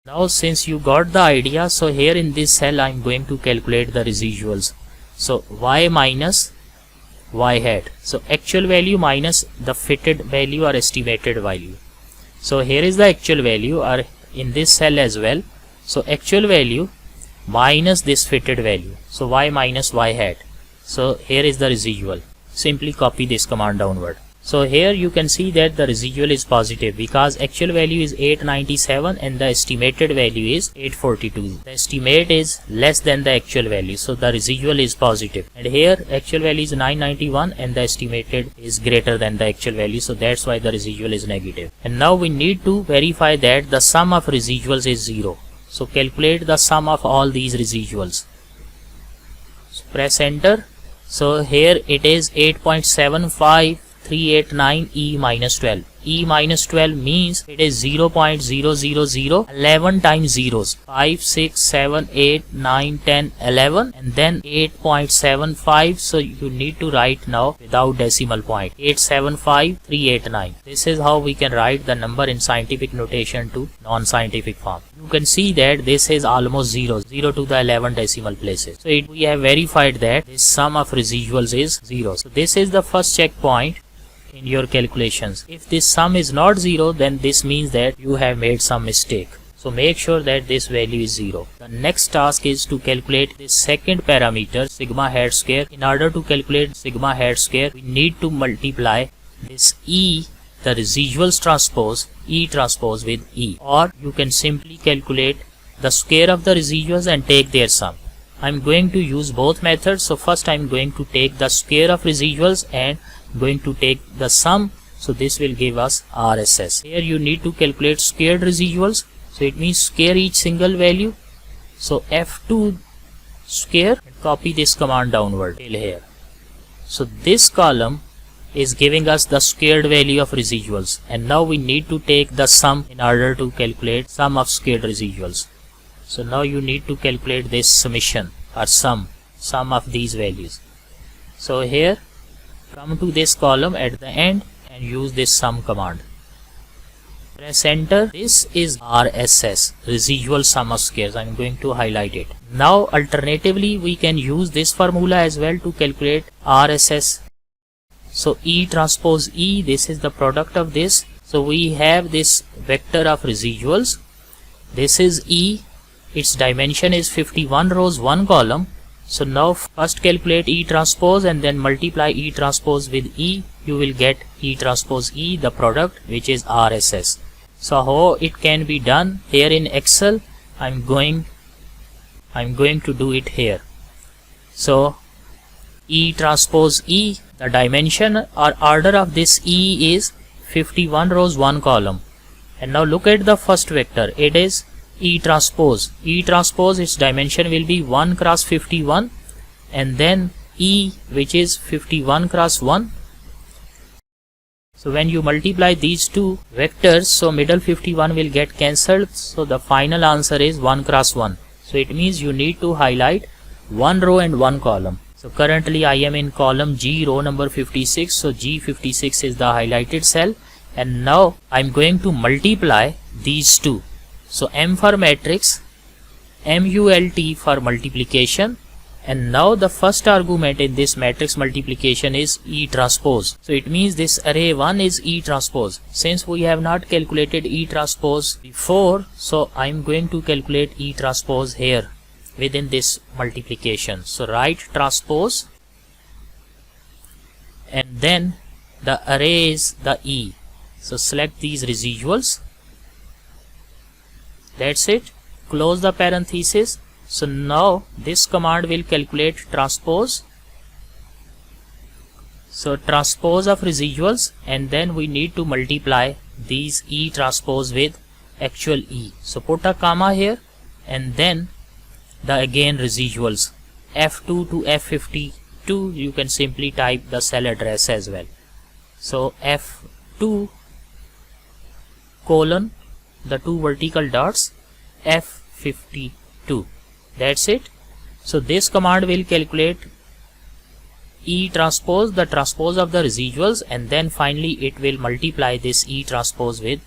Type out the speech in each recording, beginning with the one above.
Now since you got the idea, so here in this cell I'm going to calculate the residuals. So y minus y hat, so actual value minus the fitted value or estimated value. So here is the actual value or in this cell as well. So actual value minus this fitted value, so y minus y hat. So here is the residual. Simply copy this command downward. So here you can see that the residual is positive because actual value is 897 and the estimated value is 842. The estimate is less than the actual value, so the residual is positive. And here actual value is 991 and the estimated is greater than the actual value, so that's why the residual is negative. And now we need to verify that the sum of residuals is 0. So calculate the sum of all these residuals. So press enter. So here it is 8.75389 E minus 12. E minus 12 means it is 0.00011 times zeros. 5, 6, 7, 8, 9, 10, 11 and then 8.75. So you need to write now without decimal point. 875389. This is how we can write the number in scientific notation to non-scientific form. You can see that this is almost 0 to the 11 decimal places. So we have verified that this sum of residuals is 0. So this is the first checkpoint in your calculations. If this sum is not 0, then this means that you have made some mistake. So make sure that this value is 0. The next task is to calculate this second parameter, sigma hat square. In order to calculate sigma hat square, we need to multiply this E, the residuals transpose, E transpose with E. Or you can simply calculate the square of the residuals and take their sum. I'm going to use both methods. So first I'm going to take the square of residuals and going to take the sum. So this will give us RSS. Here you need to calculate squared residuals. So it means square each single value. So F2 square, and copy this command downward till here. So this column is giving us the squared value of residuals, and now we need to take the sum in order to calculate sum of squared residuals. So now you need to calculate this summation or sum of these values. So here come to this column at the end and use this sum command. Press enter. This is RSS, residual sum of squares. I am going to highlight it. Now alternatively we can use this formula as well to calculate RSS. So E transpose E, this is the product of this. So we have this vector of residuals. This is E. Its dimension is 51 rows, 1 column. So now first calculate E transpose and then multiply E transpose with E. You will get E transpose E, the product, which is RSS. So how it can be done? Here in Excel, I'm going to do it here. So E transpose E, the dimension or order of this E is 51 rows, 1 column. And now look at the first vector. It is E transpose. E transpose, its dimension will be 1 cross 51 and then E, which is 51 cross 1. So when you multiply these two vectors, so middle 51 will get cancelled. So the final answer is 1 cross 1. So it means you need to highlight 1 row and 1 column. So currently I am in column G, row number 56. So G56 is the highlighted cell. And now I'm going to multiply these two. So M for matrix, MULT for multiplication, and now the first argument in this matrix multiplication is E transpose. So it means this array 1 is E transpose. Since we have not calculated E transpose before, so I'm going to calculate E transpose here within this multiplication. So write transpose and then the array is the E. So select these residuals. That's it. Close the parenthesis. So now this command will calculate transpose. So transpose of residuals, and then we need to multiply these E transpose with actual E. So put a comma here and then the again residuals F2 to F52. You can simply type the cell address as well. So F2 colon the two vertical dots F52. That's it. So this command will calculate E transpose, the transpose of the residuals, and then finally it will multiply this E transpose with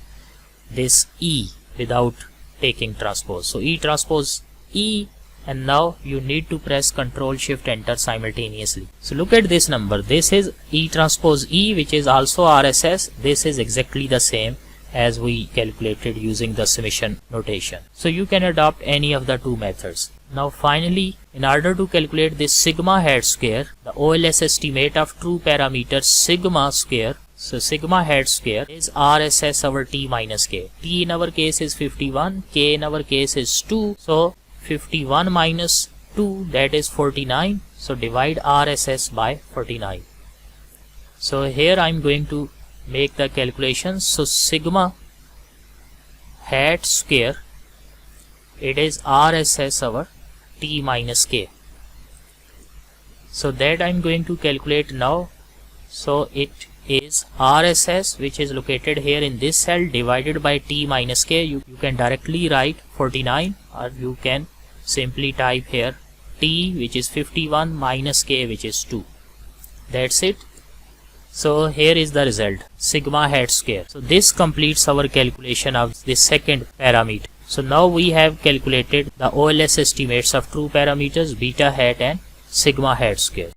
this E without taking transpose. So E transpose E, and now you need to press Ctrl Shift Enter simultaneously. So look at this number. This is E transpose E, which is also RSS. This is exactly the same as we calculated using the summation notation. So you can adopt any of the two methods. Now finally, in order to calculate this sigma head square, the OLS estimate of true parameter sigma square, so sigma head square is RSS over T minus K. T in our case is 51, K in our case is 2. So 51 minus 2, that is 49. So divide RSS by 49. So here I am going to make the calculations. So sigma hat square, it is RSS over T minus K. So that I am going to calculate now. So it is RSS, which is located here in this cell, divided by T minus K. You can directly write 49, or you can simply type here T, which is 51, minus K, which is 2. That's it. So here is the result, sigma hat square. So this completes our calculation of the second parameter. So now we have calculated the OLS estimates of true parameters beta hat and sigma hat square.